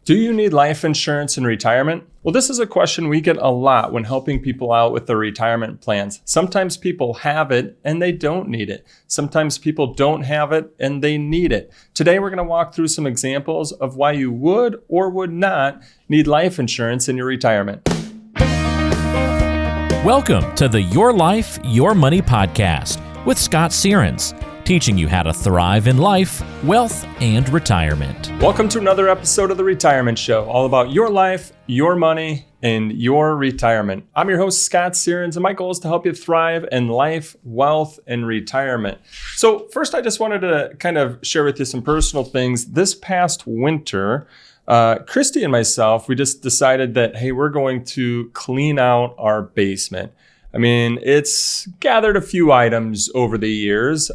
Do you need life insurance in retirement? Well, this is a question we get a lot when helping people out with their retirement plans. Sometimes people have it and they don't need it. Sometimes people don't have it and they need it. Today, we're going to walk through some examples of why you would or would not need life insurance in your retirement. Welcome to the Your Life, Your Money podcast with Scott Searens, teaching you how to thrive in life, wealth, and retirement. Welcome to another episode of The Retirement Show, all about your life, your money, and your retirement. I'm your host, Scott Searens, and my goal is to help you thrive in life, wealth, and retirement. So first, I just wanted to kind of share with you some personal things. This past winter, Christy and myself, we just decided that, hey, we're going to clean out our basement. I mean, it's gathered a few items over the years,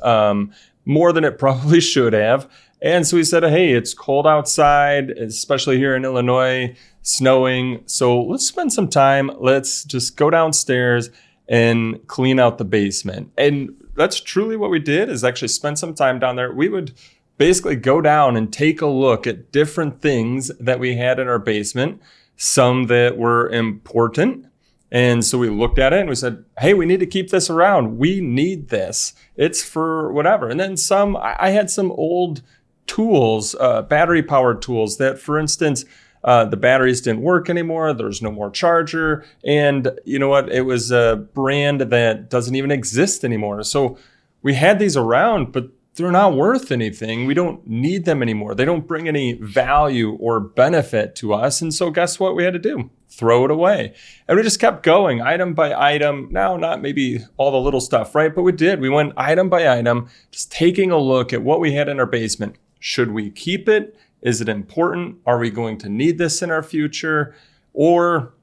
more than it probably should have. And so we said, hey, it's cold outside, especially here in Illinois, snowing. So let's spend some time. Let's just go downstairs and clean out the basement. And that's truly what we did, is actually spend some time down there. We would basically go down and take a look at different things that we had in our basement, some that were important. And so we looked at it and we said, hey, we need to keep this around. We need this. It's for whatever. And then I had some old tools, battery powered tools that, for instance, the batteries didn't work anymore. There's no more charger. And you know what? It was a brand that doesn't even exist anymore. So we had these around, but they're not worth anything. We don't need them anymore. They don't bring any value or benefit to us. And so guess what we had to do? Throw it away. And we just kept going item by item. Now, not maybe all the little stuff, right? But we did. We went item by item, just taking a look at what we had in our basement. Should we keep it? Is it important? Are we going to need this in our future? Or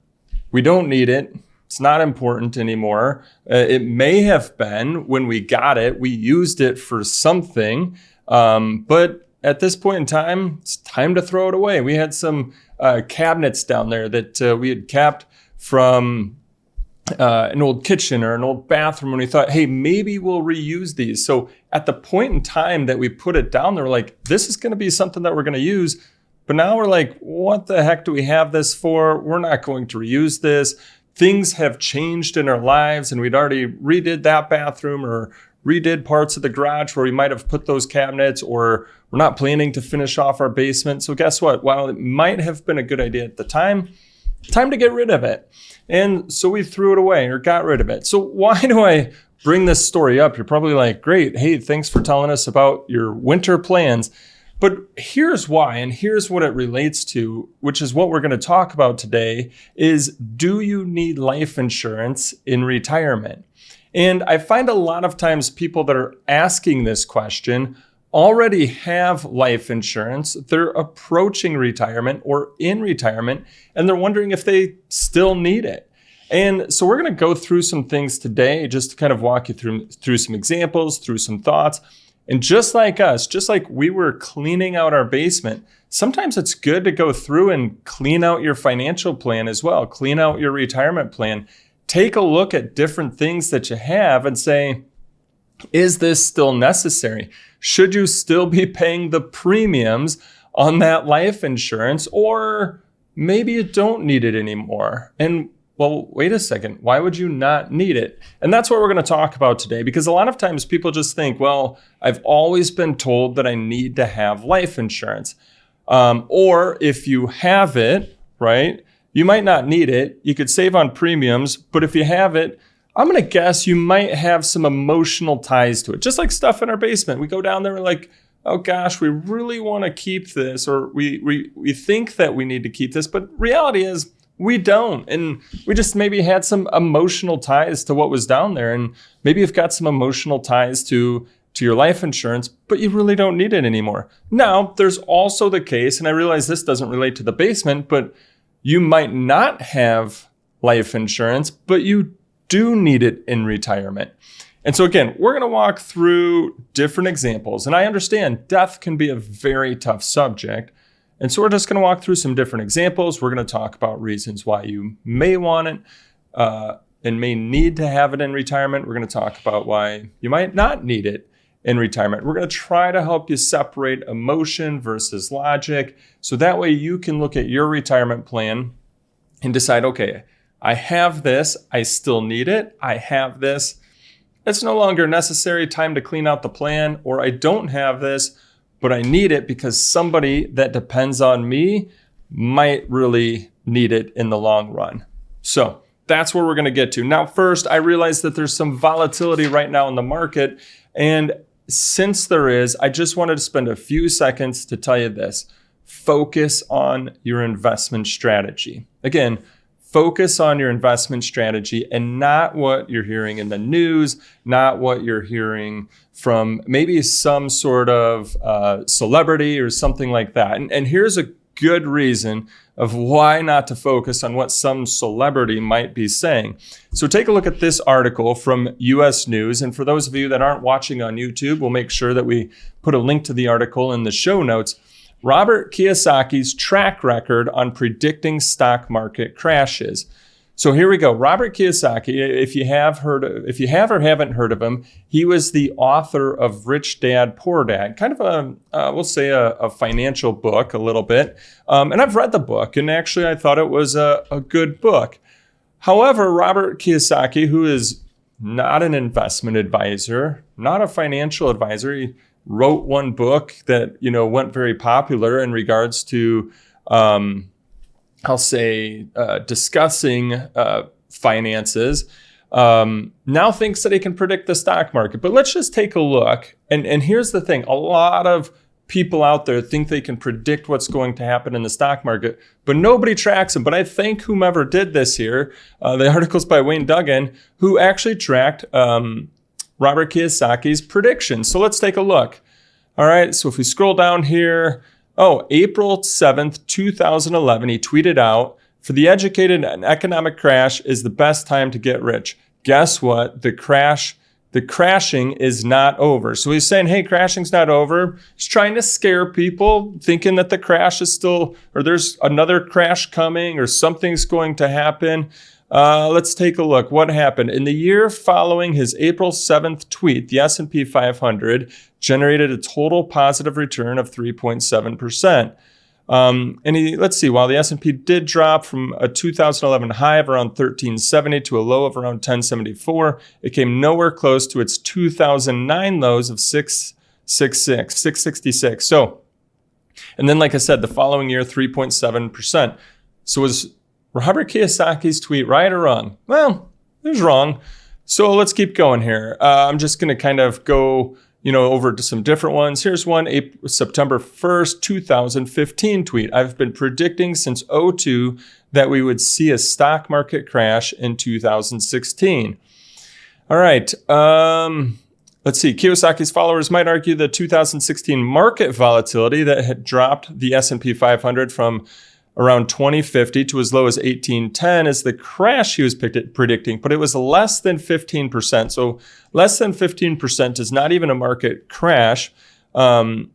we don't need it. It's not important anymore. It may have been when we got it, we used it for something. But at this point in time, it's time to throw it away. We had some cabinets down there that we had kept from an old kitchen or an old bathroom, and we thought, hey, maybe we'll reuse these. So at the point in time that we put it down there, we're like, this is going to be something that we're going to use. But now we're like, what the heck do we have this for? We're not going to reuse this. Things have changed in our lives, and we'd already redid that bathroom or redid parts of the garage where we might have put those cabinets, or we're not planning to finish off our basement. So guess what? While it might have been a good idea at the time to get rid of it. And so we threw it away or got rid of it. So why do I bring this story up? You're probably like, great. Hey, thanks for telling us about your winter plans. But here's why, and here's what it relates to, which is what we're going to talk about today, is do you need life insurance in retirement? And I find a lot of times people that are asking this question already have life insurance. They're approaching retirement or in retirement, and they're wondering if they still need it. And so we're going to go through some things today, just to kind of walk you through some examples, through some thoughts. And just like us, just like we were cleaning out our basement, sometimes it's good to go through and clean out your financial plan as well, clean out your retirement plan. Take a look at different things that you have and say, is this still necessary? Should you still be paying the premiums on that life insurance? Or maybe you don't need it anymore. And well, wait a second, why would you not need it? And that's what we're going to talk about today, because a lot of times people just think, well, I've always been told that I need to have life insurance. Or if you have it, right, you might not need it. You could save on premiums, but if you have it, I'm going to guess you might have some emotional ties to it. Just like stuff in our basement. We go down there and we're like, oh gosh, we really want to keep this, or we think that we need to keep this, but reality is, we don't. And we just maybe had some emotional ties to what was down there. And maybe you've got some emotional ties to your life insurance, but you really don't need it anymore. Now, there's also the case, and I realize this doesn't relate to the basement, but you might not have life insurance, but you do need it in retirement. And so again, we're going to walk through different examples. And I understand death can be a very tough subject. And so we're just going to walk through some different examples. We're going to talk about reasons why you may want it and may need to have it in retirement. We're going to talk about why you might not need it in retirement. We're going to try to help you separate emotion versus logic. So that way you can look at your retirement plan and decide, okay, I have this, I still need it. I have this, it's no longer necessary, time to clean out the plan. Or I don't have this, but I need it because somebody that depends on me might really need it in the long run. So that's where we're going to get to. Now, first, I realize that there's some volatility right now in the market. And since there is, I just wanted to spend a few seconds to tell you this. Focus on your investment strategy. Again, focus on your investment strategy and not what you're hearing in the news, not what you're hearing from maybe some sort of celebrity or something like that. And here's a good reason of why not to focus on what some celebrity might be saying. So take a look at this article from US News. And for those of you that aren't watching on YouTube, we'll make sure that we put a link to the article in the show notes. Robert Kiyosaki's track record on predicting stock market crashes. So here we go. Robert Kiyosaki, if you have or haven't heard of him, he was the author of Rich Dad, Poor Dad, kind of we'll say a financial book a little bit. And I've read the book, and actually I thought it was a good book. However, Robert Kiyosaki, who is not an investment advisor, not a financial advisor, he wrote one book that, went very popular in regards to, discussing finances, now thinks that he can predict the stock market. But let's just take a look. And here's the thing. A lot of people out there think they can predict what's going to happen in the stock market, but nobody tracks them. But I thank whomever did this here. The article's by Wayne Duggan, who actually tracked Robert Kiyosaki's predictions. So let's take a look. All right, so if we scroll down here, April 7th, 2011, he tweeted out, "For the educated, an economic crash is the best time to get rich." Guess what? The crashing is not over. So he's saying, hey, crashing's not over. He's trying to scare people, thinking that the crash is still, or there's another crash coming, or something's going to happen. Let's take a look. What happened? In the year following his April 7th tweet, the S&P 500 generated a total positive return of 3.7%. Let's see, while the S&P did drop from a 2011 high of around 1370 to a low of around 1074, it came nowhere close to its 2009 lows of 666. So, and then like I said, the following year, 3.7%. So was Robert Kiyosaki's tweet right or wrong? Well, it was wrong. So let's keep going here. I'm just going to kind of go, over to some different ones. Here's one, September 1st, 2015 tweet. "I've been predicting since 2002 that we would see a stock market crash in 2016. All right. Let's see. Kiyosaki's followers might argue the 2016 market volatility that had dropped the S&P 500 from around 2050 to as low as 1810 is the crash he was predicting, but it was less than 15%. So less than 15% is not even a market crash. And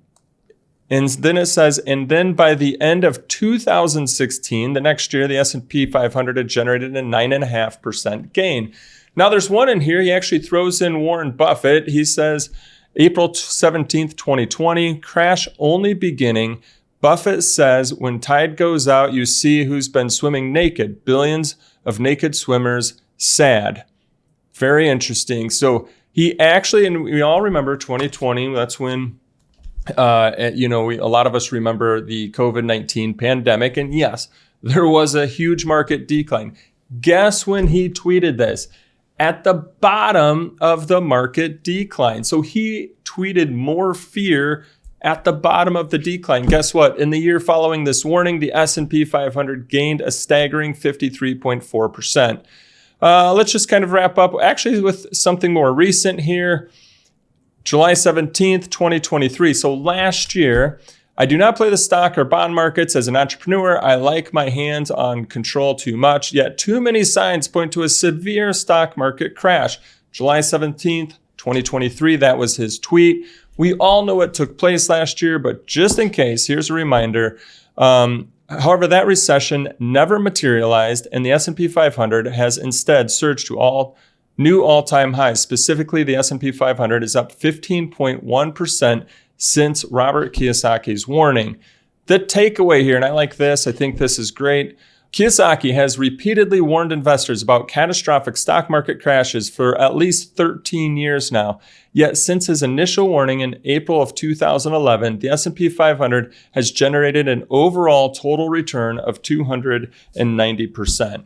then it says, and then by the end of 2016, the next year, the S&P 500 had generated a 9.5% gain. Now there's one in here. He actually throws in Warren Buffett. He says, April 17th, 2020, crash only beginning. Buffett says, when tide goes out, you see who's been swimming naked. Billions of naked swimmers, sad. Very interesting. So he actually, and we all remember 2020, that's when, a lot of us remember the COVID-19 pandemic. And yes, there was a huge market decline. Guess when he tweeted this? At the bottom of the market decline. So he tweeted more fear at the bottom of the decline. Guess what? In the year following this warning, the S&P 500 gained a staggering 53.4%. Let's just kind of wrap up actually with something more recent here. July 17th, 2023. So last year, I do not play the stock or bond markets as an entrepreneur. I like my hands on control too much, yet too many signs point to a severe stock market crash. July 17th, 2023, that was his tweet. We all know what took place last year, but just in case, here's a reminder. However, that recession never materialized, and the S&P 500 has instead surged to new all-time highs. Specifically, the S&P 500 is up 15.1% since Robert Kiyosaki's warning. The takeaway here, and I like this, I think this is great. Kiyosaki has repeatedly warned investors about catastrophic stock market crashes for at least 13 years now. Yet since his initial warning in April of 2011, the S&P 500 has generated an overall total return of 290%.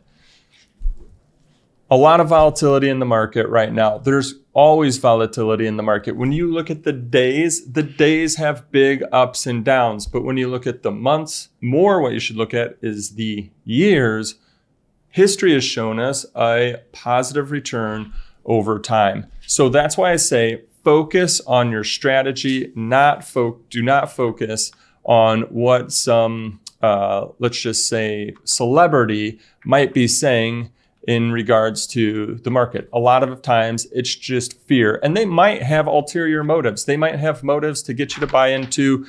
A lot of volatility in the market right now. There's always volatility in the market. When you look at the days have big ups and downs. But when you look at the months, more what you should look at is the years. History has shown us a positive return over time. So that's why I say focus on your strategy, do not focus on what some, let's just say, celebrity might be saying in regards to the market. A lot of times it's just fear, and they might have ulterior motives. They might have motives to get you to buy into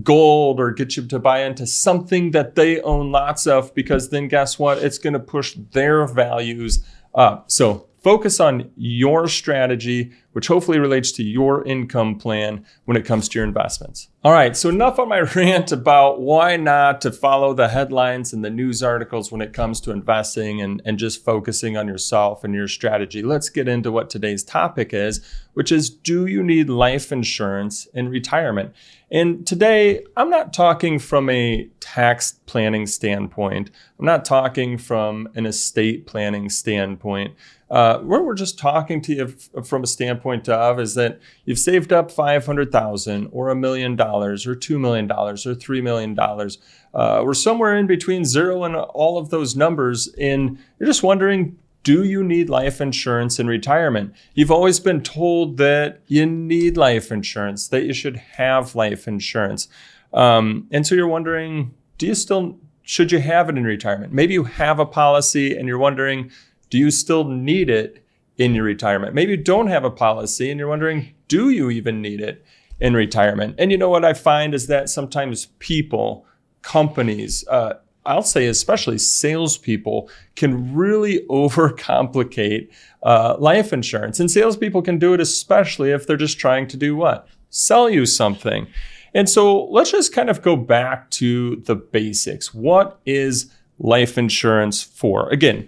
gold or get you to buy into something that they own lots of, because then guess what? It's going to push their values up. So focus on your strategy, which hopefully relates to your income plan when it comes to your investments. All right, so enough on my rant about why not to follow the headlines and the news articles when it comes to investing and just focusing on yourself and your strategy. Let's get into what today's topic is, which is, do you need life insurance in retirement? And today, I'm not talking from a tax planning standpoint. I'm not talking from an estate planning standpoint. What we're just talking to you from a standpoint of is that you've saved up $500,000 or $1 million or $2 million or $3 million. We're somewhere in between zero and all of those numbers. And you're just wondering, do you need life insurance in retirement? You've always been told that you need life insurance, that you should have life insurance. And so you're wondering, should you have it in retirement? Maybe you have a policy and you're wondering, do you still need it in your retirement? Maybe you don't have a policy and you're wondering, do you even need it in retirement? And you know what I find is that sometimes people, companies, I'll say especially salespeople, can really overcomplicate life insurance. And salespeople can do it especially if they're just trying to do what? Sell you something. And so let's just kind of go back to the basics. What is life insurance for? Again,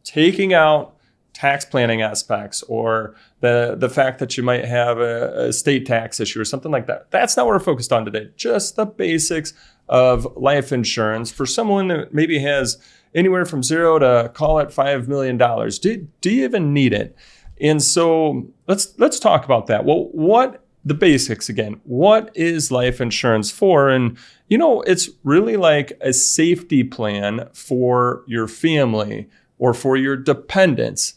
taking out tax planning aspects or the fact that you might have a state tax issue or something like that. That's not what we're focused on today. Just the basics of life insurance for someone that maybe has anywhere from zero to, call it, $5 million. Do you even need it? And so let's talk about that. Well, the basics again. What is life insurance for? And it's really like a safety plan for your family or for your dependents.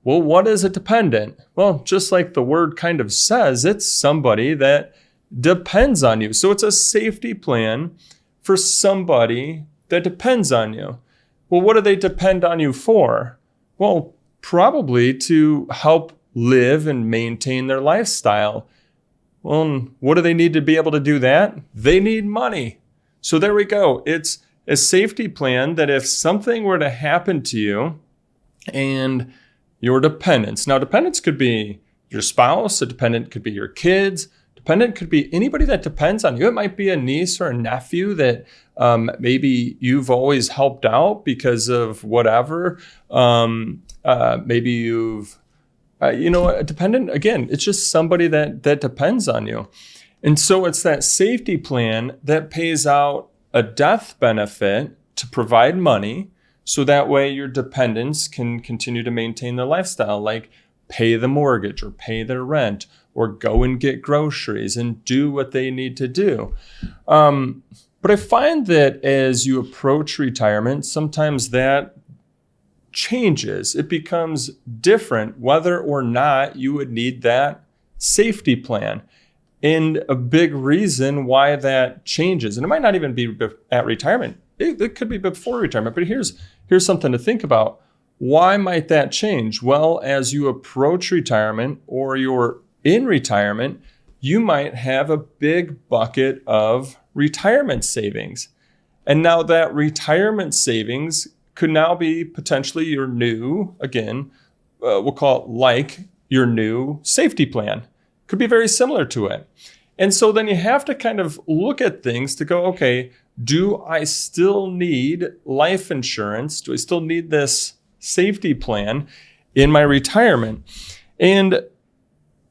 Well, what is a dependent? Well, just like the word kind of says, it's somebody that depends on you. So it's a safety plan for somebody that depends on you. Well, what do they depend on you for? Well, probably to help live and maintain their lifestyle. Well, what do they need to be able to do that? They need money. So there we go. It's a safety plan that if something were to happen to you and your dependents, now dependents could be your spouse, a dependent could be your kids, dependent could be anybody that depends on you. It might be a niece or a nephew that maybe you've always helped out because of whatever. Maybe you've, a dependent, again, it's just somebody that depends on you. And so it's that safety plan that pays out a death benefit to provide money so that way your dependents can continue to maintain their lifestyle, like pay the mortgage or pay their rent or go and get groceries and do what they need to do. But I find that as you approach retirement, sometimes that changes. It becomes different whether or not you would need that safety plan. And a big reason why that changes, and it might not even be at retirement, it could be before retirement, but here's something to think about. Why might that change? Well, as you approach retirement or you're in retirement, you might have a big bucket of retirement savings. And now that retirement savings could now be potentially your new, again, we'll call it like your new safety plan. Could be very similar to it. And so then you have to kind of look at things to go, okay, do I still need life insurance? Do I still need this safety plan in my retirement? And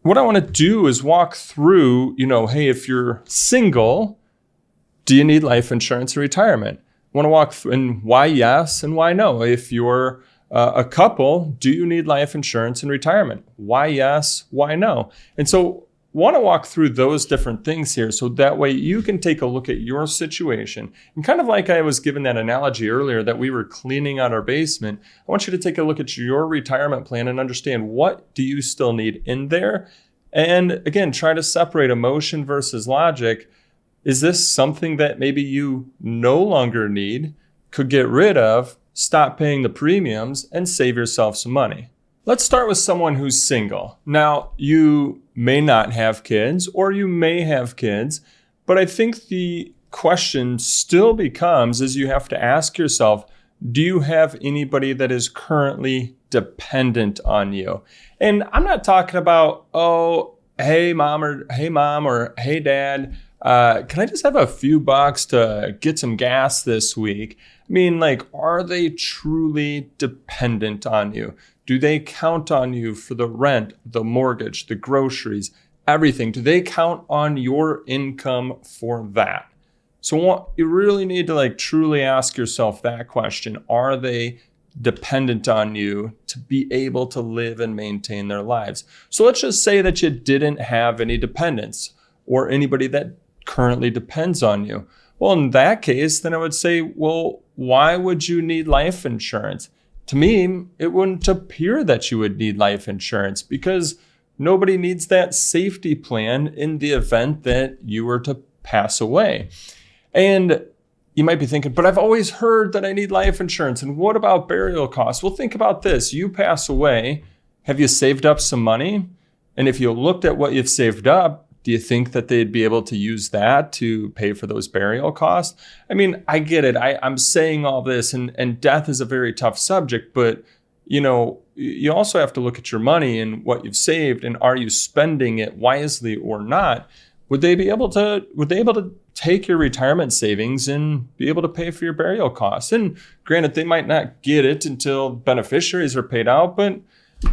what I want to do is walk through, hey, if you're single, do you need life insurance in retirement? I want to walk through and why yes and why no. If you're a couple, do you need life insurance in retirement? Why yes, why no? And so want to walk through those different things here so that way you can take a look at your situation. And kind of like I was given that analogy earlier that we were cleaning out our basement, I want you to take a look at your retirement plan and understand what do you still need in there. And again, try to separate emotion versus logic. Is this something that maybe you no longer need, could get rid of, stop paying the premiums, and save yourself some money? Let's start with someone who's single. Now, you may not have kids or you may have kids, but I think the question still becomes is you have to ask yourself, do you have anybody that is currently dependent on you? And I'm not talking about, oh, hey mom or hey dad, can I just have a few bucks to get some gas this week? I mean, are they truly dependent on you? Do they count on you for the rent, the mortgage, the groceries, everything? Do they count on your income for that? So you really need to truly ask yourself that question. Are they dependent on you to be able to live and maintain their lives? So let's just say that you didn't have any dependents or anybody that currently depends on you. Well, in that case, then I would say, well, why would you need life insurance? To me, it wouldn't appear that you would need life insurance because nobody needs that safety plan in the event that you were to pass away. And you might be thinking, but I've always heard that I need life insurance. And what about burial costs? Well, think about this. You pass away. Have you saved up some money? And if you looked at what you've saved up, do you think that they'd be able to use that to pay for those burial costs? I mean, I get it. I'm saying all this and death is a very tough subject, but you also have to look at your money and what you've saved and are you spending it wisely or not? Would they be able to take your retirement savings and be able to pay for your burial costs? And granted, they might not get it until beneficiaries are paid out, but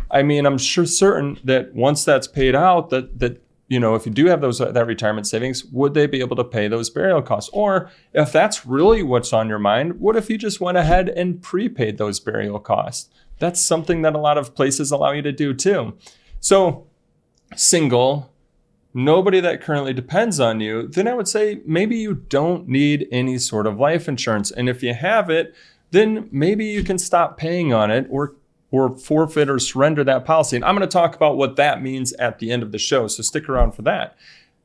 I mean, I'm certain that once that's paid out, that if you do have that retirement savings, would they be able to pay those burial costs? Or if that's really what's on your mind, what if you just went ahead and prepaid those burial costs? That's something that a lot of places allow you to do too. So single, nobody that currently depends on you, then I would say maybe you don't need any sort of life insurance. And if you have it, then maybe you can stop paying on it or forfeit or surrender that policy. And I'm going to talk about what that means at the end of the show. So stick around for that.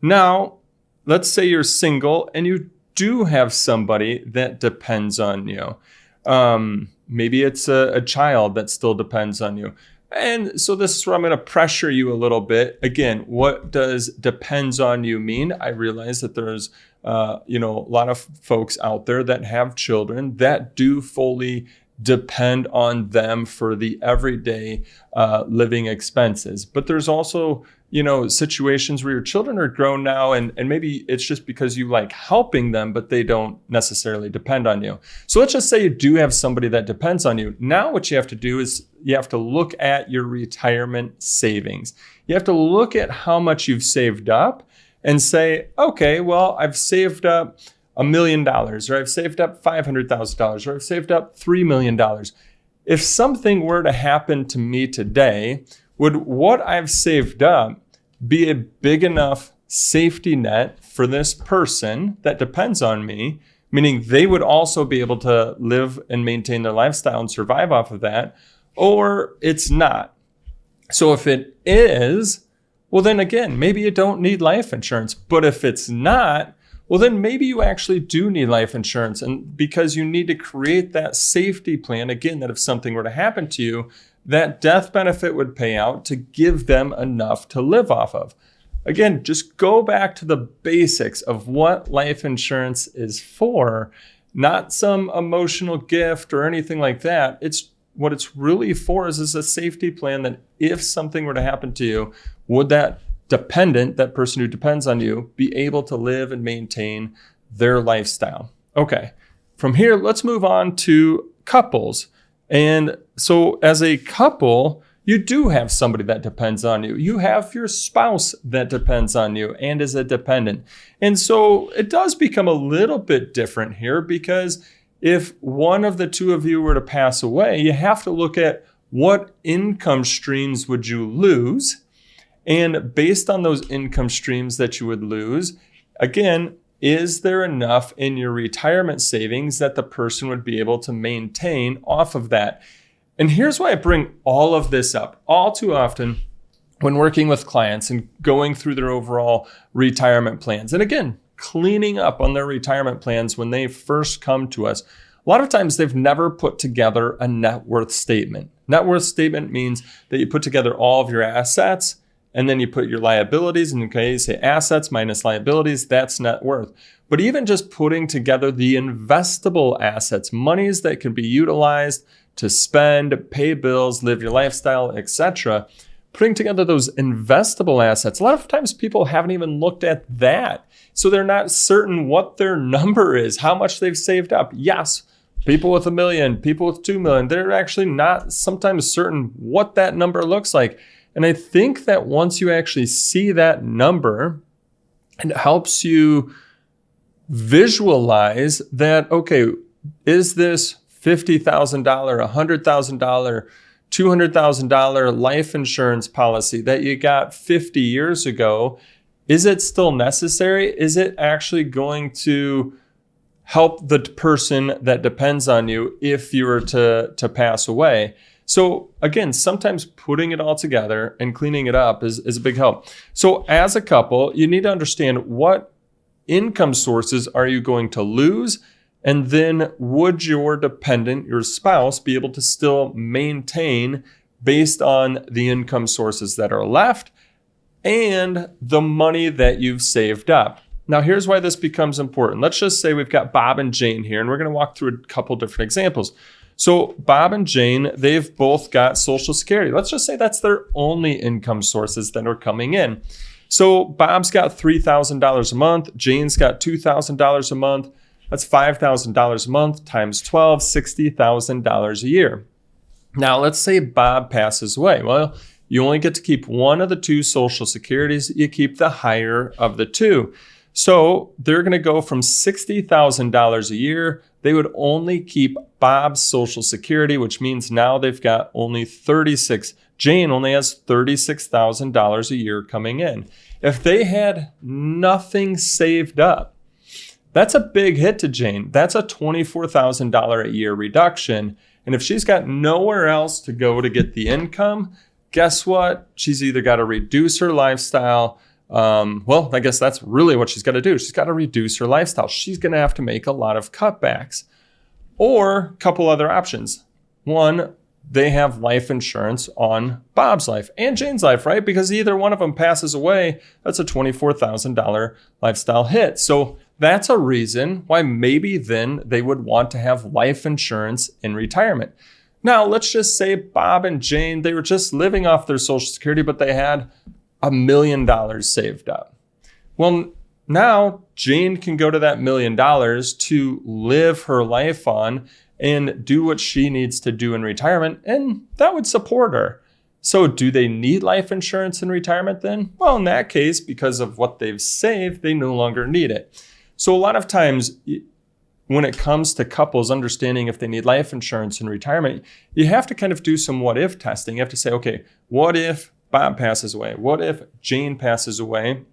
Now, let's say you're single and you do have somebody that depends on you. Maybe it's a child that still depends on you. And so this is where I'm going to pressure you a little bit. Again, what does depends on you mean? I realize that there's a lot of folks out there that have children that do fully depend on them for the everyday living expenses. But there's also, situations where your children are grown now and maybe it's just because you like helping them, but they don't necessarily depend on you. So let's just say you do have somebody that depends on you. Now what you have to do is you have to look at your retirement savings. You have to look at how much you've saved up and say, okay, well, I've saved up $1 million, or I've saved up $500,000, or I've saved up $3 million. If something were to happen to me today, would what I've saved up be a big enough safety net for this person that depends on me, meaning they would also be able to live and maintain their lifestyle and survive off of that, or it's not? So if it is, well, then again, maybe you don't need life insurance. But if it's not, well, then maybe you actually do need life insurance. And because you need to create that safety plan, again, that if something were to happen to you, that death benefit would pay out to give them enough to live off of. Again, just go back to the basics of what life insurance is for, not some emotional gift or anything like that. It's what it's really for is a safety plan that if something were to happen to you, would that dependent, that person who depends on you, be able to live and maintain their lifestyle? Okay, from here, let's move on to couples. And so as a couple, you do have somebody that depends on you. You have your spouse that depends on you and is a dependent. And so it does become a little bit different here, because if one of the two of you were to pass away, you have to look at what income streams would you lose. And based on those income streams that you would lose, again, is there enough in your retirement savings that the person would be able to maintain off of that? And here's why I bring all of this up. All too often when working with clients and going through their overall retirement plans, and again, cleaning up on their retirement plans when they first come to us, a lot of times they've never put together a net worth statement. Net worth statement means that you put together all of your assets, and then you put your liabilities, and okay, you say assets minus liabilities, that's net worth. But even just putting together the investable assets, monies that can be utilized to spend, pay bills, live your lifestyle, etc., putting together those investable assets, a lot of times people haven't even looked at that. So they're not certain what their number is, how much they've saved up. Yes, people with $1 million, people with $2 million, they're actually not sometimes certain what that number looks like. And I think that once you actually see that number, it helps you visualize that, okay, is this $50,000, $100,000, $200,000 life insurance policy that you got 50 years ago, is it still necessary? Is it actually going to help the person that depends on you if you were to pass away? So again, sometimes putting it all together and cleaning it up is a big help. So as a couple, you need to understand what income sources are you going to lose, and then would your dependent, your spouse, be able to still maintain based on the income sources that are left and the money that you've saved up. Now, here's why this becomes important. Let's just say we've got Bob and Jane here, and we're going to walk through a couple different examples. So Bob and Jane, they've both got Social Security. Let's just say that's their only income sources that are coming in. So Bob's got $3,000 a month. Jane's got $2,000 a month. That's $5,000 a month times 12, $60,000 a year. Now, let's say Bob passes away. Well, you only get to keep one of the two Social Securities. You keep the higher of the two. So they're going to go from $60,000 a year. They would only keep Bob's Social Security, which means now they've got only Jane only has $36,000 a year coming in. If they had nothing saved up, that's a big hit to Jane. That's a $24,000 a year reduction. And if she's got nowhere else to go to get the income, guess what? She's either got to reduce her lifestyle. Well, I guess that's really what she's got to do. She's got to reduce her lifestyle. She's going to have to make a lot of cutbacks. Or a couple other options. One, they have life insurance on Bob's life and Jane's life, right? Because either one of them passes away, that's a $24,000 lifestyle hit. So that's a reason why maybe then they would want to have life insurance in retirement. Now, let's just say Bob and Jane, they were just living off their Social Security, but they had $1 million saved up. Well, now Jane can go to that $1 million to live her life on and do what she needs to do in retirement, and that would support her. So do they need life insurance in retirement then? Well, in that case, because of what they've saved, they no longer need it. So a lot of times when it comes to couples understanding if they need life insurance in retirement, you have to kind of do some what if testing. You have to say, okay, what if Bob passes away? What if Jane passes away?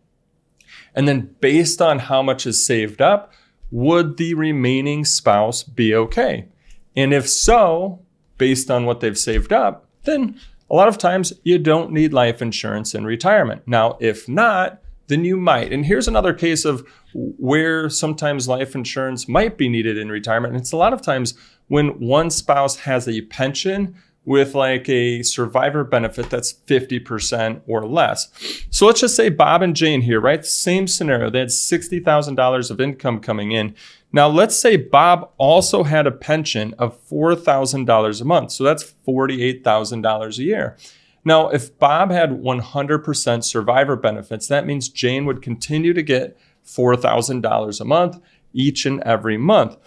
And then based on how much is saved up, would the remaining spouse be okay? And if so, based on what they've saved up, then a lot of times you don't need life insurance in retirement. Now, if not, then you might. And here's another case of where sometimes life insurance might be needed in retirement. And it's a lot of times when one spouse has a pension with like a survivor benefit that's 50% or less. So let's just say Bob and Jane here, right? Same scenario. They had $60,000 of income coming in. Now let's say Bob also had a pension of $4,000 a month. So that's $48,000 a year. Now, if Bob had 100% survivor benefits, that means Jane would continue to get $4,000 a month each and every month.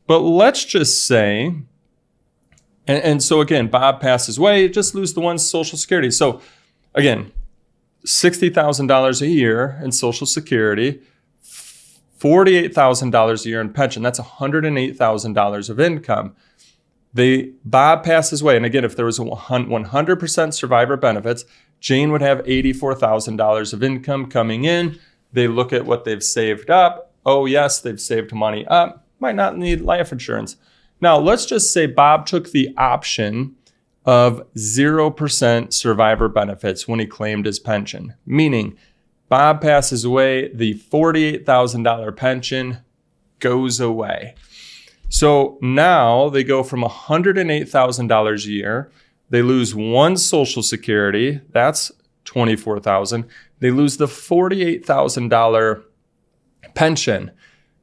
But let's just say, and so again, Bob passes away, just lose the one Social Security. So again, $60,000 a year in Social Security, $48,000 a year in pension. That's $108,000 of income. Bob passes away. And again, if there was a 100% survivor benefits, Jane would have $84,000 of income coming in. They look at what they've saved up. Oh yes, they've saved money up. Might not need life insurance. Now, let's just say Bob took the option of 0% survivor benefits when he claimed his pension, meaning Bob passes away, the $48,000 pension goes away. So now they go from $108,000 a year. They lose one Social Security, that's $24,000. They lose the $48,000 pension.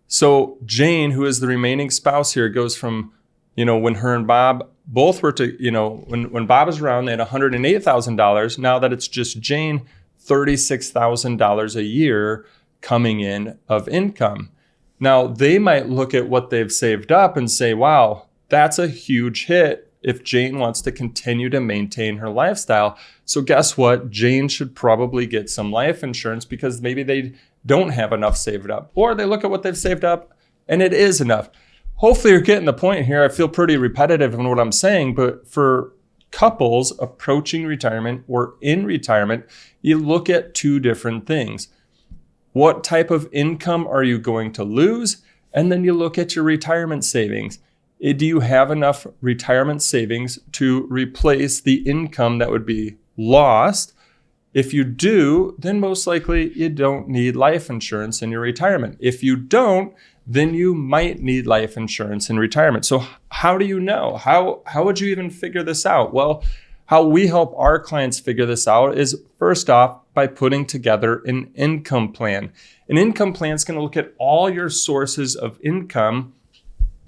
So Jane, who is the remaining spouse here, goes from, when her and Bob both were to, when Bob was around, they had $108,000. Now that it's just Jane, $36,000 a year coming in of income. Now they might look at what they've saved up and say, wow, that's a huge hit if Jane wants to continue to maintain her lifestyle. So guess what? Jane should probably get some life insurance because maybe they don't have enough saved up, or they look at what they've saved up and it is enough. Hopefully you're getting the point here. I feel pretty repetitive in what I'm saying, but for couples approaching retirement or in retirement, you look at two different things. What type of income are you going to lose? And then you look at your retirement savings. Do you have enough retirement savings to replace the income that would be lost? If you do, then most likely you don't need life insurance in your retirement. If you don't, then you might need life insurance in retirement. So how do you know? How would you even figure this out? Well, how we help our clients figure this out is first off by putting together an income plan. An income plan is going to look at all your sources of income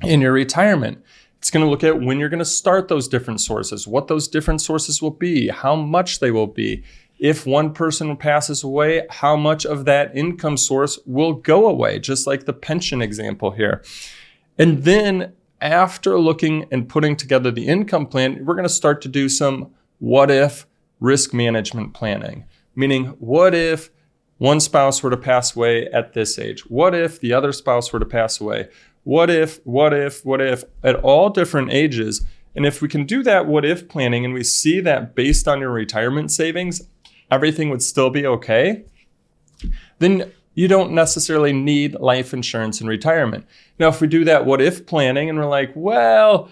in your retirement. It's going to look at when you're going to start those different sources, what those different sources will be, how much they will be. If one person passes away, how much of that income source will go away, just like the pension example here. And then after looking and putting together the income plan, we're going to start to do some what if risk management planning, meaning what if one spouse were to pass away at this age? What if the other spouse were to pass away? What if at all different ages? And if we can do that what if planning and we see that based on your retirement savings, everything would still be okay, then you don't necessarily need life insurance in retirement. Now, if we do that what if planning and we're like, well,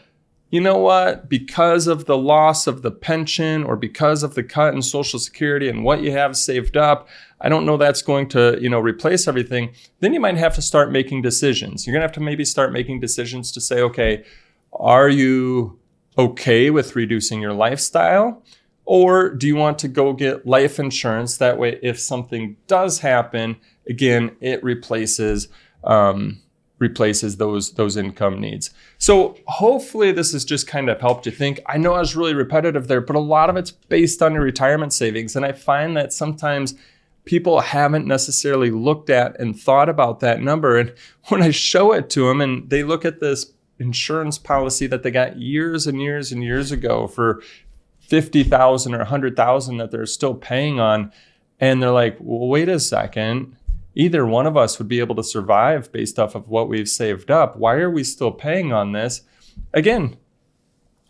you know what, because of the loss of the pension or because of the cut in Social Security and what you have saved up, I don't know that's going to, replace everything, then you might have to start making decisions. You're going to have to maybe start making decisions to say, okay, are you okay with reducing your lifestyle? Or do you want to go get life insurance? That way, if something does happen, again, it replaces those income needs. So hopefully this has just kind of helped you think. I know I was really repetitive there, but a lot of it's based on your retirement savings. And I find that sometimes people haven't necessarily looked at and thought about that number. And when I show it to them and they look at this insurance policy that they got years and years and years ago for $50,000 or $100,000 that they're still paying on. And they're like, well, wait a second. Either one of us would be able to survive based off of what we've saved up. Why are we still paying on this? Again,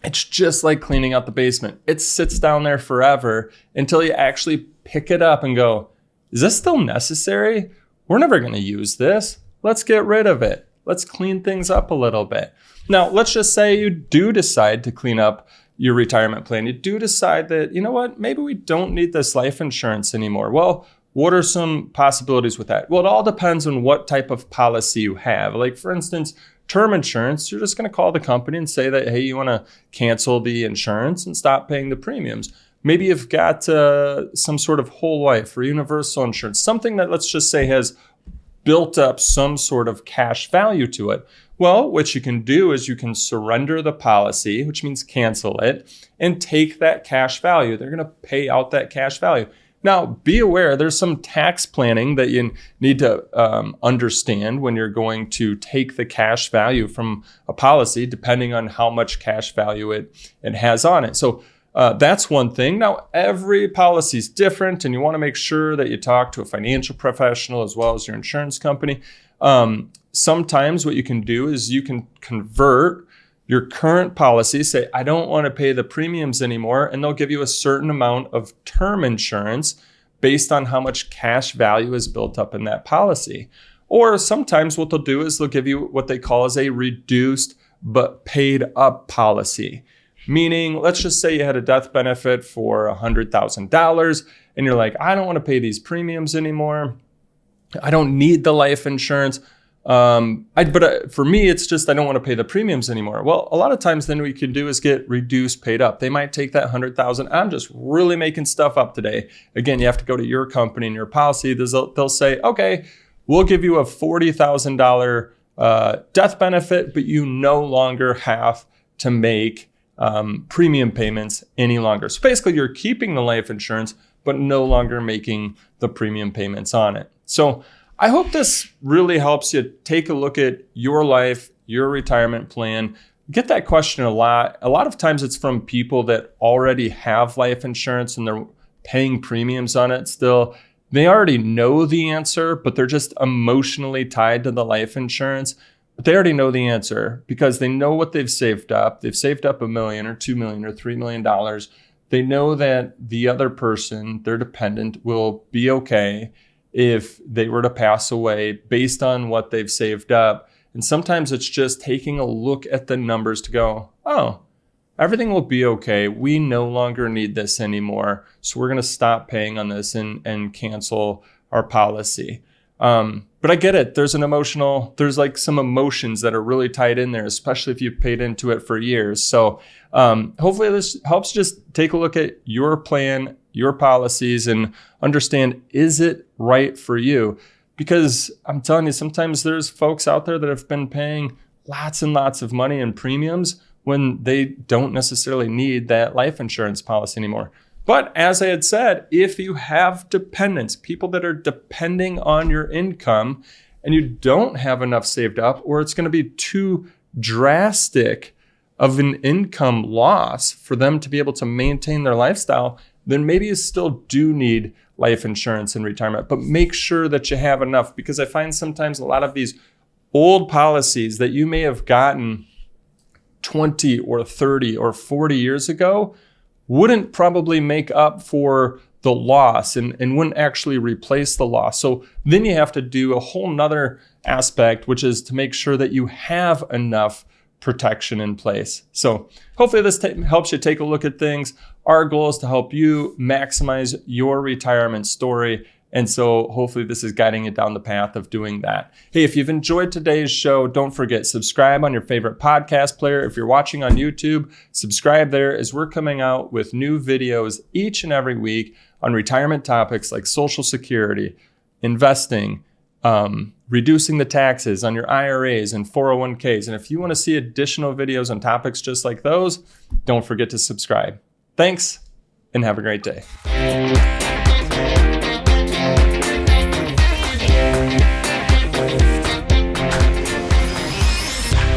it's just like cleaning out the basement. It sits down there forever until you actually pick it up and go, is this still necessary? We're never going to use this. Let's get rid of it. Let's clean things up a little bit. Now, let's just say you do decide to clean up your retirement plan. You do decide that, you know what, maybe we don't need this life insurance anymore. Well, what are some possibilities with that? Well, it all depends on what type of policy you have. Like, for instance, term insurance, you're just going to call the company and say that, hey, you want to cancel the insurance and stop paying the premiums. Maybe you've got some sort of whole life or universal insurance, something that, let's just say, has built up some sort of cash value to it. Well, what you can do is you can surrender the policy, which means cancel it, and take that cash value. They're going to pay out that cash value. Now, be aware, there's some tax planning that you need to understand when you're going to take the cash value from a policy, depending on how much cash value it has on it. So that's one thing. Now, every policy is different, and you want to make sure that you talk to a financial professional as well as your insurance company. Sometimes what you can do is you can convert your current policy, say, I don't want to pay the premiums anymore, and they'll give you a certain amount of term insurance based on how much cash value is built up in that policy. Or sometimes what they'll do is they'll give you what they call as a reduced but paid up policy. Meaning, let's just say you had a death benefit for $100,000 and you're like, I don't want to pay these premiums anymore. I don't need the life insurance. But for me, it's just I don't want to pay the premiums anymore. Well, a lot of times then what you can do is get reduced paid up. They might take that $100,000. I'm just really making stuff up today. Again, you have to go to your company and your policy. They'll say, okay, we'll give you a $40,000 death benefit, but you no longer have to make premium payments any longer. So basically, you're keeping the life insurance, but no longer making the premium payments on it. So I hope this really helps you take a look at your life, your retirement plan. Get that question a lot. A lot of times it's from people that already have life insurance and they're paying premiums on it still. They already know the answer, but they're just emotionally tied to the life insurance. But they already know the answer because they know what they've saved up. They've saved up $1 million or $2 million or $3 million. They know that the other person, their dependent, will be okay if they were to pass away based on what they've saved up. And sometimes it's just taking a look at the numbers to go, oh, everything will be okay. We no longer need this anymore. So we're going to stop paying on this and cancel our policy. But I get it. There's like some emotions that are really tied in there, especially if you've paid into it for years. So hopefully this helps just take a look at your plan, your policies, and understand, is it right for you? Because I'm telling you, sometimes there's folks out there that have been paying lots and lots of money in premiums when they don't necessarily need that life insurance policy anymore. But as I had said, if you have dependents, people that are depending on your income, and you don't have enough saved up, or it's going to be too drastic of an income loss for them to be able to maintain their lifestyle, then maybe you still do need life insurance in retirement. But make sure that you have enough, because I find sometimes a lot of these old policies that you may have gotten 20 or 30 or 40 years ago wouldn't probably make up for the loss and wouldn't actually replace the loss. So then you have to do a whole nother aspect, which is to make sure that you have enough protection in place. So hopefully this helps you take a look at things. Our goal is to help you maximize your retirement story. And so hopefully this is guiding you down the path of doing that. Hey, if you've enjoyed today's show, don't forget, subscribe on your favorite podcast player. If you're watching on YouTube, subscribe there, as we're coming out with new videos each and every week on retirement topics like Social Security, investing, reducing the taxes on your IRAs and 401ks. And if you want to see additional videos on topics just like those, don't forget to subscribe. Thanks, and have a great day.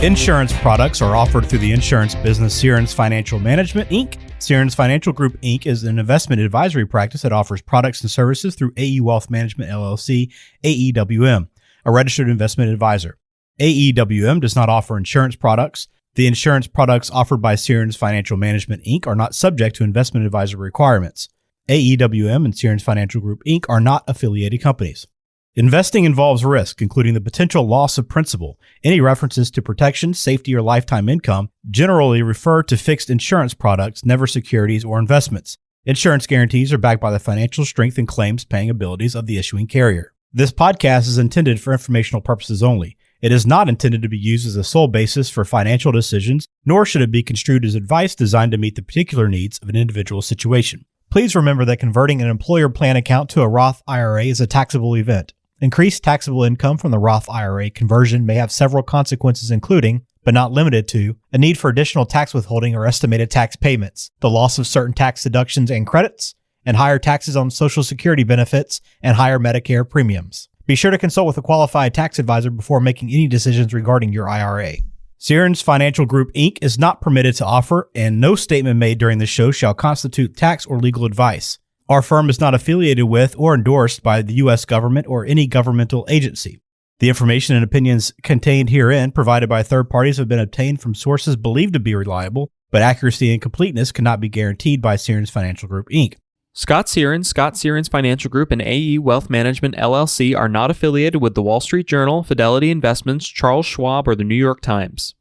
Insurance products are offered through the insurance business Sierens Financial Management, Inc. Sierens Financial Group, Inc. is an investment advisory practice that offers products and services through AE Wealth Management, LLC, AEWM, a registered investment advisor. AEWM does not offer insurance products. The insurance products offered by Sierens Financial Management, Inc. are not subject to investment advisor requirements. AEWM and Sierens Financial Group, Inc. are not affiliated companies. Investing involves risk, including the potential loss of principal. Any references to protection, safety, or lifetime income generally refer to fixed insurance products, never securities or investments. Insurance guarantees are backed by the financial strength and claims paying abilities of the issuing carrier. This podcast is intended for informational purposes only. It is not intended to be used as a sole basis for financial decisions, nor should it be construed as advice designed to meet the particular needs of an individual situation. Please remember that converting an employer plan account to a Roth IRA is a taxable event. Increased taxable income from the Roth IRA conversion may have several consequences, including, but not limited to, a need for additional tax withholding or estimated tax payments, the loss of certain tax deductions and credits, and higher taxes on Social Security benefits and higher Medicare premiums. Be sure to consult with a qualified tax advisor before making any decisions regarding your IRA. Sierens Financial Group, Inc. is not permitted to offer, and no statement made during the show shall constitute tax or legal advice. Our firm is not affiliated with or endorsed by the U.S. government or any governmental agency. The information and opinions contained herein provided by third parties have been obtained from sources believed to be reliable, but accuracy and completeness cannot be guaranteed by Sierens Financial Group, Inc. Scott Sierens Financial Group, and AE Wealth Management, LLC are not affiliated with the Wall Street Journal, Fidelity Investments, Charles Schwab, or the New York Times.